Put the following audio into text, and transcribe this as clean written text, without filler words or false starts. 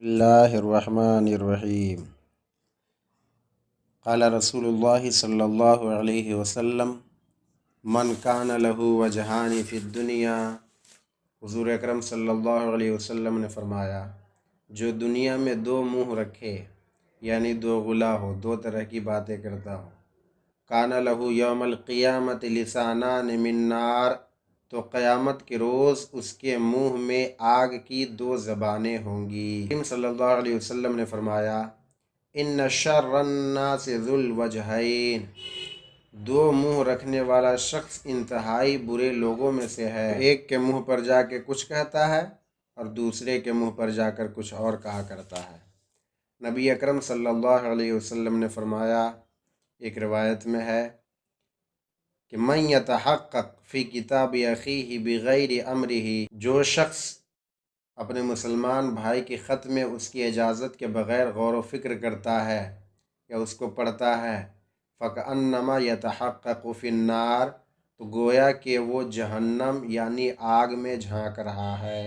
اللہ الرحمن الرحیم قال رسول اللہ صلی اللہ علیہ وسلم من کان لہ وجہان فی الدنیا، حضور اکرم صلی اللہ علیہ وسلم نے فرمایا جو دنیا میں دو منہ رکھے، یعنی دو غلا ہو، دو طرح کی باتیں کرتا ہو، کان لہ یوم القیامت لسانان من نار، تو قیامت کے روز اس کے منہ میں آگ کی دو زبانیں ہوں گی۔ صلی اللہ علیہ وسلم نے فرمایا ان شر الناس ذو الوجہین، دو منہ رکھنے والا شخص انتہائی برے لوگوں میں سے ہے، ایک کے منہ پر جا کے کچھ کہتا ہے اور دوسرے کے منہ پر جا کر کچھ اور کہا کرتا ہے۔ نبی اکرم صلی اللہ علیہ وسلم نے فرمایا، ایک روایت میں ہے کہ من یتحقق فی کتاب اخیہ بغیر امرہ، جو شخص اپنے مسلمان بھائی کے خط میں اس کی اجازت کے بغیر غور و فکر کرتا ہے یا اس کو پڑھتا ہے، فکأنما یتحقق فی النار، تو گویا کہ وہ جہنم یعنی آگ میں جھانک رہا ہے۔